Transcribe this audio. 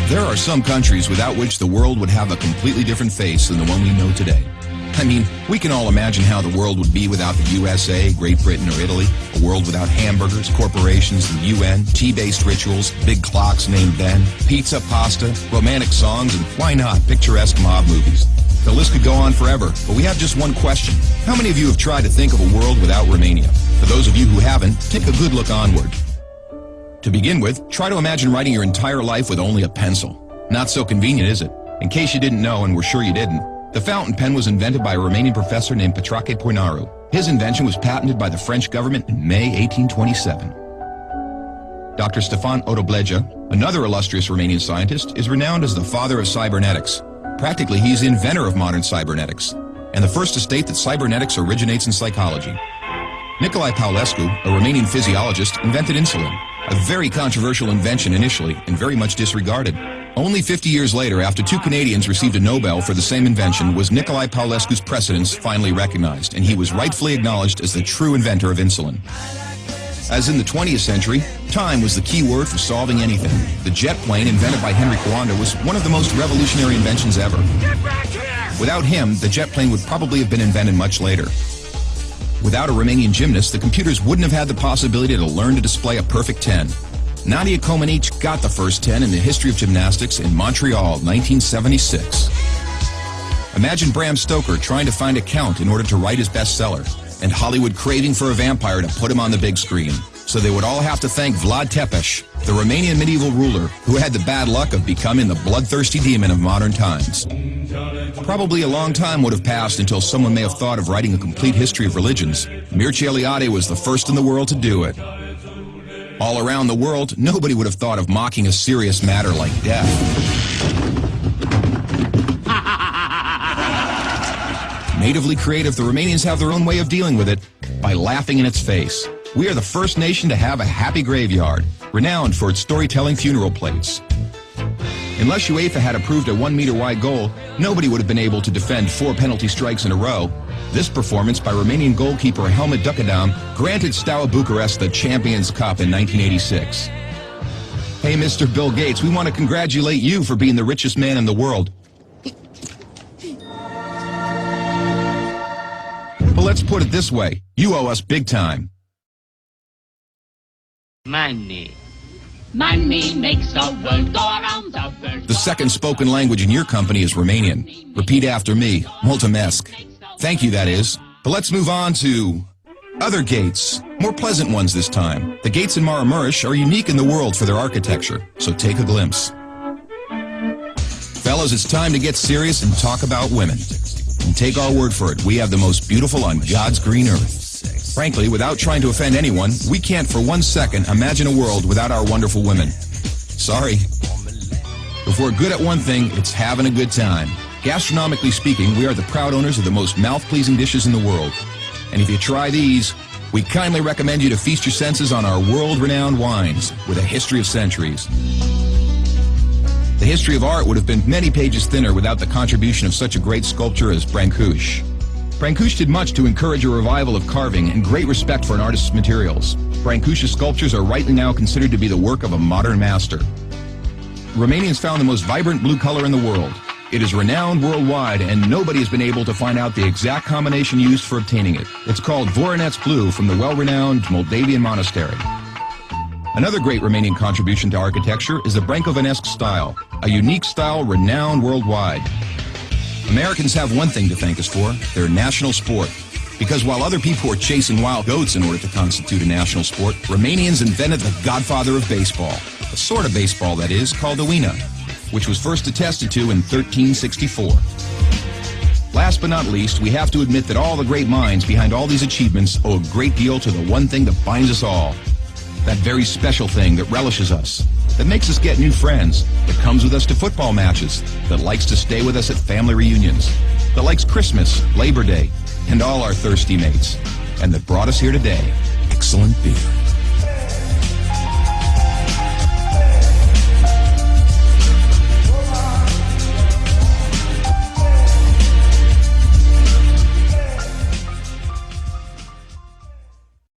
There are some countries without which the world would have a completely different face than the one we know today. I mean, we can all imagine how the world would be without the USA, Great Britain, or Italy. A world without hamburgers, corporations, the UN, tea-based rituals, big clocks named Ben, pizza, pasta, romantic songs, and why not, picturesque mob movies. The list could go on forever, but we have just one question. How many of you have tried to think of a world without Romania? For those of you who haven't, take a good look onward. To begin with, try to imagine writing your entire life with only a pencil. Not so convenient, is it? In case you didn't know, and we're sure you didn't, the fountain pen was invented by a Romanian professor named Petrache Poinaru. His invention was patented by the French government in May 1827. Dr. Stefan Odobleja, another illustrious Romanian scientist, is renowned as the father of cybernetics. Practically, he's the inventor of modern cybernetics, and the first to state that cybernetics originates in psychology. Nicolae Paulescu, a Romanian physiologist, invented insulin, a very controversial invention initially and very much disregarded. Only 50 years later, after two Canadians received a Nobel for the same invention, was Nicolae Paulescu's precedence finally recognized, and he was rightfully acknowledged as the true inventor of insulin. As in the 20th century, time was the key word for solving anything. The jet plane, invented by Henry Coanda, was one of the most revolutionary inventions ever. Without him, the jet plane would probably have been invented much later. Without a Romanian gymnast, the computers wouldn't have had the possibility to learn to display a perfect 10. Nadia Comaneci got the first 10 in the history of gymnastics in Montreal, 1976. Imagine Bram Stoker trying to find a count in order to write his bestseller, and Hollywood craving for a vampire to put him on the big screen. So they would all have to thank Vlad Tepes, the Romanian medieval ruler, who had the bad luck of becoming the bloodthirsty demon of modern times. Probably a long time would have passed until someone may have thought of writing a complete history of religions. Mircea Eliade was the first in the world to do it. All around the world, nobody would have thought of mocking a serious matter like death. Natively creative, the Romanians have their own way of dealing with it by laughing in its face. We are the first nation to have a happy graveyard, renowned for its storytelling funeral plates. Unless UEFA had approved a 1-meter-wide goal, nobody would have been able to defend 4 penalty strikes in a row. This performance by Romanian goalkeeper Helmut Ducadam granted Steaua Bucharest the Champions Cup in 1986. Hey, Mr. Bill Gates, we want to congratulate you for being the richest man in the world. But let's put it this way, you owe us big time. Money. Money makes the world go around, the world. The second spoken language in your company is Romanian. Repeat after me, mulțumesc. Thank you, that is. But let's move on to other gates, more pleasant ones this time. The gates in Maramureș are unique in the world for their architecture, so take a glimpse. Fellas, it's time to get serious and talk about women. And take our word for it, we have the most beautiful on God's green earth. Frankly, without trying to offend anyone, we can't for 1 second imagine a world without our wonderful women. Sorry. If we're good at one thing, it's having a good time. Gastronomically speaking, we are the proud owners of the most mouth-pleasing dishes in the world. And if you try these, we kindly recommend you to feast your senses on our world-renowned wines with a history of centuries. The history of art would have been many pages thinner without the contribution of such a great sculptor as Brancusi. Brancusi did much to encourage a revival of carving and great respect for an artist's materials. Brancusi's sculptures are rightly now considered to be the work of a modern master. Romanians found the most vibrant blue color in the world. It is renowned worldwide, and nobody has been able to find out the exact combination used for obtaining it. It's called Voronezh blue from the well-renowned Moldavian monastery. Another great Romanian contribution to architecture is the Brancovanesque style, a unique style renowned worldwide. Americans have one thing to thank us for, their national sport. Because while other people were chasing wild goats in order to constitute a national sport, Romanians invented the godfather of baseball. A sort of baseball, that is, called the Uina, which was first attested to in 1364. Last but not least, we have to admit that all the great minds behind all these achievements owe a great deal to the one thing that binds us all. That very special thing that relishes us, that makes us get new friends, that comes with us to football matches, that likes to stay with us at family reunions, that likes Christmas, Labor Day, and all our thirsty mates, and that brought us here today. Excellent beer.